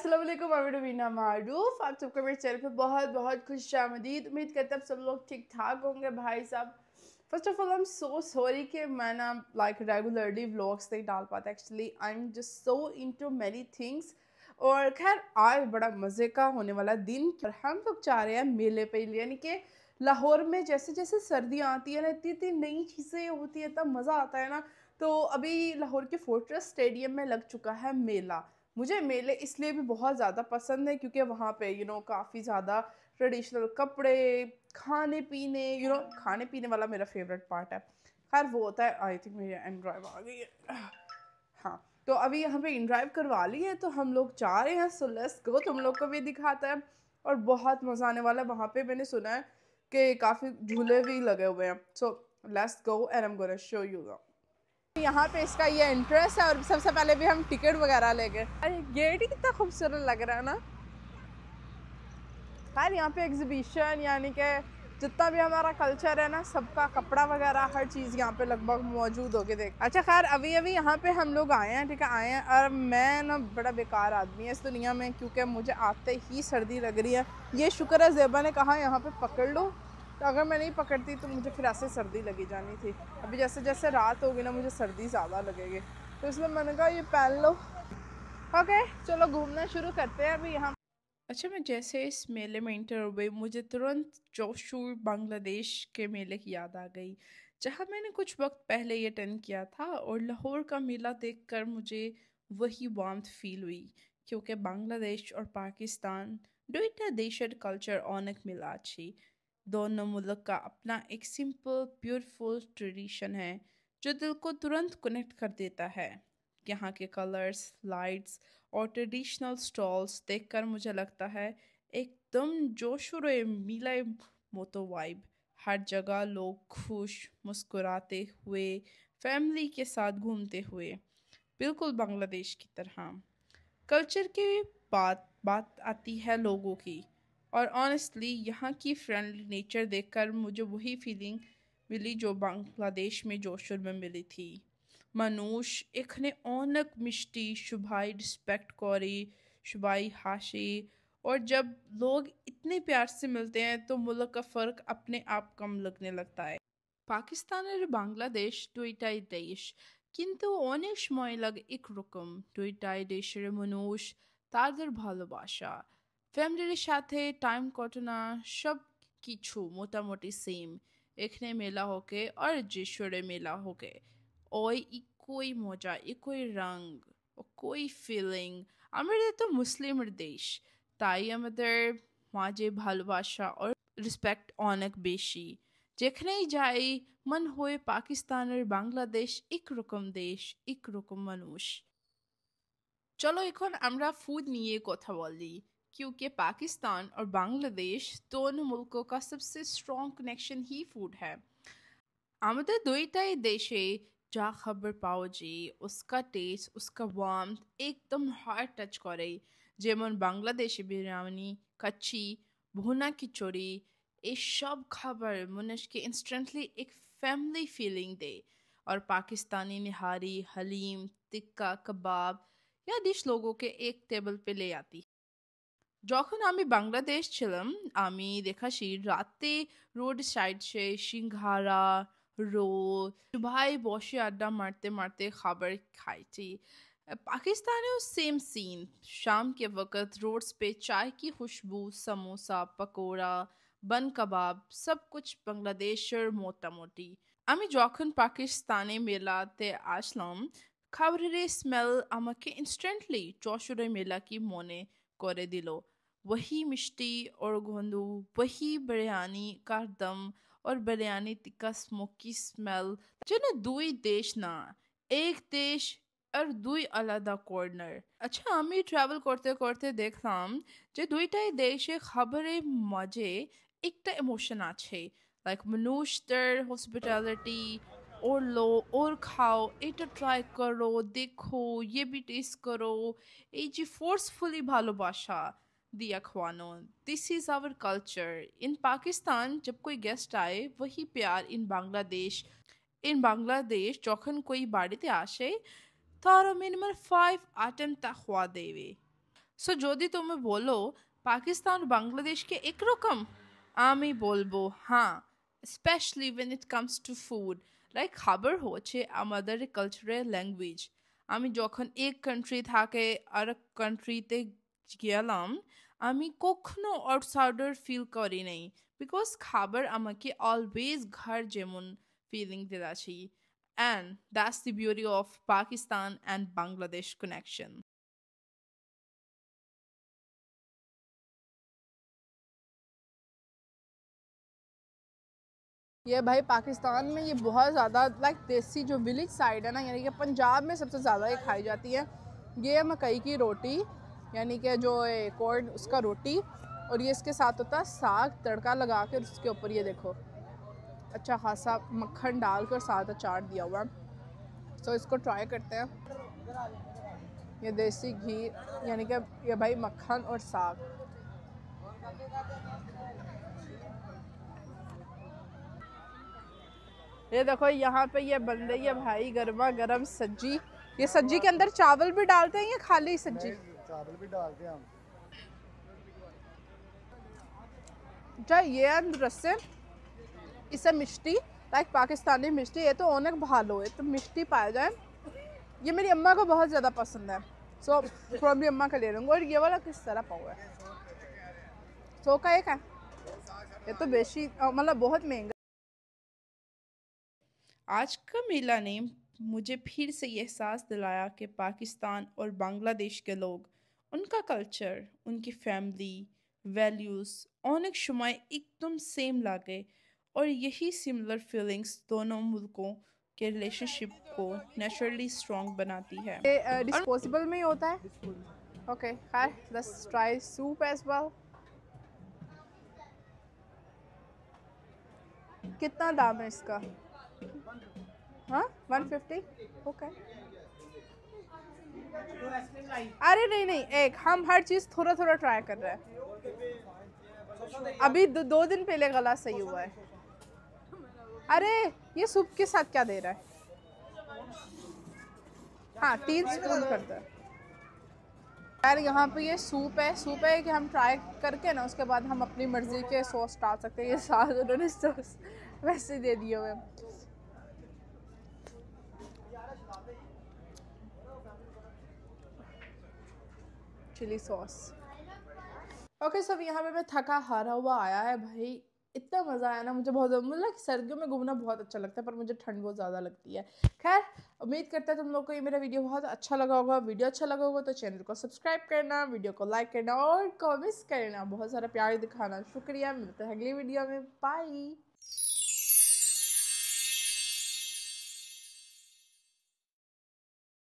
अस्सलाम वालेकुम, मैं रवीना मारूफ। आप सबको मेरे चैनल पे बहुत बहुत खुश आमदीद। उम्मीद करते हैं सब लोग ठीक ठाक होंगे। भाई साहब, first of all I am so sorry कि मैं ना रेगुलरली व्लॉग्स नहीं डाल पाता। Actually I am just so into many things. और खैर आज बड़ा मज़े का होने वाला दिन, और हम लोग चाह रहे हैं मेले पे, यानी कि लाहौर में जैसे जैसे सर्दियाँ आती है ना, इतनी इतनी नई चीज़ें होती है, इतना मज़ा आता है ना। तो अभी लाहौर के फोर्ट्रेस स्टेडियम में लग चुका है मेला। मुझे मेले इसलिए भी बहुत ज़्यादा पसंद है क्योंकि वहाँ पे काफ़ी ज़्यादा ट्रेडिशनल कपड़े, खाने पीने, खाने पीने वाला मेरा फेवरेट पार्ट है। खैर वो होता है। आई थिंक मेरी एंड ड्राइव आ गई है। हाँ, तो अभी यहाँ पे इन ड्राइव करवा ली है, तो हम लोग जा रहे हैं। सो लेट्स गो, तुम लोग को भी दिखाता है और बहुत मज़ा आने वाला है। वहाँ पे मैंने सुना है कि काफ़ी झूले भी लगे हुए हैं। So let's go and I am gonna show you the. यहाँ पे इसका ये एंट्रेंस है और सबसे पहले भी हम टिकट वगैरह ले गए। अरे गेट ही कितना खूबसूरत लग रहा है ना। खैर यहाँ पे एग्जीबिशन, यानी कि जितना भी हमारा कल्चर है ना, सबका कपड़ा वगैरह हर चीज़ यहाँ पे लगभग मौजूद होके देख। अच्छा खैर अभी अभी यहाँ पे हम लोग आए हैं, ठीक है, आए हैं। और मैं ना बड़ा बेकार आदमी है इस दुनिया में, क्योंकि मुझे आते ही सर्दी लग रही है। ये शुक्र है ज़ेबा ने कहा यहाँ पे पकड़ लो, तो अगर मैं नहीं पकड़ती तो मुझे फिर ऐसे सर्दी लगी जानी थी। अभी जैसे जैसे रात होगी ना, मुझे सर्दी ज़्यादा लगेगी, तो इसलिए मैंने कहा ये पहन लो। ओके चलो घूमना शुरू करते हैं अभी यहाँ। अच्छा, मैं जैसे इस मेले में इंटर हो गई, मुझे तुरंत जोशूर बांग्लादेश के मेले की याद आ गई, जहाँ मैंने कुछ वक्त पहले ये अटेंड किया था। और लाहौर का मेला देखकर मुझे वही वार्मथ फील हुई, क्योंकि बांग्लादेश और पाकिस्तान दुईटा देशर कल्चर अनेक मिला अच्छी। दोनों मुल्क का अपना एक सिंपल ब्यूटीफुल ट्रेडिशन है जो दिल को तुरंत कनेक्ट कर देता है। यहाँ के कलर्स, लाइट्स और ट्रेडिशनल स्टॉल्स देखकर मुझे लगता है एकदम जोशोरे मिले मोतो वाइब। हर जगह लोग खुश मुस्कुराते हुए, फैमिली के साथ घूमते हुए, बिल्कुल बांग्लादेश की तरह। कल्चर की बात बात आती है लोगों की, और ऑनेस्टली यहाँ की फ्रेंडली नेचर देखकर मुझे वही फीलिंग मिली जो बांग्लादेश में जोशुर में मिली थी। মানুষ এখানে অনেক मिष्टी शुभाई रिस्पेक्ट करी, शुभाई हाशी। और जब लोग इतने प्यार से मिलते हैं तो मुल्क का फ़र्क अपने आप कम लगने लगता है। পাকিস্তান আর বাংলাদেশ দুইটাই দেশ, কিন্তু অনেক সময় লাগে একরকম। দুইটাই দেশের মানুষ, তাদের ভালোবাসা, ফ্যামিলির সাথে টাইম কাটানো, সব কিছু মোটামুটি সেম। এখানে মেলা হোকে আর যেশোরে মেলা হোকে, ওই একই মজা, একই রঙ, একই ফিলিং। আমাদের তো মুসলিমের দেশ, তাই আমাদের মাঝে ভালোবাসা আর রেসপেক্ট অনেক বেশি। যেখানেই যাই মন হয় পাকিস্তান আর বাংলাদেশ একরকম দেশ, একরকম মানুষ। चलो এখন আমরা फूड নিয়ে কথা বলি, क्योंकि पाकिस्तान और बांग्लादेश दोनों मुल्कों का सबसे स्ट्रॉन्ग कनेक्शन ही फूड है। আমাদের দুইটাই দেশে যা খাবার পাওয়া যায়, उसका टेस्ट, उसका वार्मथ एकदम हार्ट टच করে। যেমন বাংলাদেশি বিরিয়ানি, কাচ্চি, ভুনা খিচুড়ি, এসব খাবার মানুষকে ইনস্ট্যান্টলি এক ফ্যামিলি ফিলিং দেয়। और पाकिस्तानी निहारी, हलीम, टिक्का, कबाब या डिश लोगों के एक टेबल पे ले आती। যখন আমি বাংলাদেশ ছিলাম, আমি দেখেছি রাতে রোড সাইড সে সিঙ্গারা, रोल, भाई বসে আড্ডা मारते मारते खबर खाई। पाकिस्तान में सेम सीन, शाम के वक्त रोड्स पे चाय की खुशबू, समोसा, पकोड़ा, बन कबाब, सब कुछ बांग्लादेशेर मोटामुटी। আমি যখন পাকিস্তানে মেলাতে আসলাম, খাবারের স্মেল আমাকে ইনস্ট্যান্টলি যশোরের মেলা কি মনে করে দিল। वही मिष्टी और गंधु, वही बिरयानी का दम और बिरयानी टिक्का स्मोकी स्मेल, যেন দুই দেশ না, এক দেশ আর দুই আলাদা কর্নার। আচ্ছা, আমি ট্রাভেল করতে করতে দেখলাম যে দুইটাই দেশে খাবারের মাঝে একটা ইমোশন আছে, লাইক মানুষদের হসপিটালিটি, और लो और খাও, এটা ট্রাই করো, দেখো, ये भी টেস্ট করো, এই যে ফোর্সফুলি ভালোবাসা दिया खुआनो। This is our culture in Pakistan. जब कोई गेस्ट आए वही प्यार इन बांग्लादेश যখন कोई বাড়িতে আসে তারা মিনিমাম 5 আইটেম তা খোয়া দেবে। সো যদি তুমি বলো পাকিস্তান বাংলাদেশকে একরকম, আমি বলবো হ্যাঁ, specially when it comes to food. Like খাবার হচ্ছে আমাদের কালচারাল ল্যাঙ্গুয়েজ। আমি যখন এক কান্ট্রি থাকে আর কান্ট্রিতে গেলাম, আমি কখনো আউটসাইডার ফিল করি নাই, বিকজ খাবার আমাকে অলওয়েজ ঘর যেমন ফিলিং দিয়েছে। And that's the beauty of Pakistan and Bangladesh connection. ये भाई पाकिस्तान में ये बहुत ज़्यादा लाइक देसी जो विलेज साइड है ना, यानी कि पंजाब में सबसे ज़्यादा ये खाई जाती है। ये मकई की रोटी, यानी कि जो कॉर्न उसका रोटी, और ये इसके साथ होता है साग तड़का लगा के, उसके ऊपर ये देखो अच्छा खासा मक्खन डाल कर साथ अचार दिया हुआ है। तो इसको ट्राई करते हैं। ये देसी घी, यानी कि ये भाई मक्खन और साग। ये देखो यहाँ पे ये बन रही है भाई गर्मा गर्म सब्जी। ये सब्जी के अंदर चावल भी डालते हैं या खाली सब्जी? चावल भी डालते हैं हम। अच्छा ये रस्से इसे मिष्टी, लाइक पाकिस्तानी मिष्टी, ये तो অনেক ভালো, ये तो मिष्टी पाया जाए। ये मेरी अम्मा को बहुत ज़्यादा पसंद है, सो प्रॉब्ली अम्मा का ले लूँगा। और ये वाला किस तरह पाव है? 100 का एक है, ये तो बेशी मतलब बहुत महंगा। आज का मेला ने मुझे फिर से ये एहसास दिलाया कि पाकिस्तान और बांग्लादेश के लोग, उनका कल्चर, उनकी फैमिली, वैल्यूज़ अनेक समय एकदम सेम लगे, और यही सिमिलर फीलिंग्स दोनों मुल्कों के रिलेशनशिप को नेचुरली स्ट्रॉन्ग बनाती है। ये डिस्पोजेबल में ही होता है। ओके, खैर let's try soup as well. कितना दाम है इसका? हाँ 150। ओके। अरे नहीं नहीं, एक हम हर चीज़ थोड़ा थोड़ा ट्राई कर रहे हैं। अभी 2 दिन पहले गला सही हुआ है। अरे ये सूप के साथ क्या दे रहा है? हाँ 3 स्पून करता है यार। यहाँ पे ये सूप है कि हम ट्राई करके ना उसके बाद हम अपनी मर्जी के सॉस डाल सकते हैं। ये साथ उन्होंने सॉस वैसे दे दिए हुए। Chilli sauce. ओके सब यहाँ पे मैं थका हारा हुआ आया है भाई। इतना मज़ा आया ना मुझे, बहुत मतलब सर्दियों में घूमना बहुत अच्छा लगता है, पर मुझे ठंड बहुत ज़्यादा लगती है। खैर उम्मीद करता है तुम लोग को ये मेरा वीडियो बहुत अच्छा लगा होगा। वीडियो अच्छा लगा होगा तो चैनल को सब्सक्राइब करना, वीडियो को लाइक करना और कमेंट्स करना, बहुत सारा प्यार दिखाना। शुक्रिया, मिलते हैं अगली वीडियो में। बाय।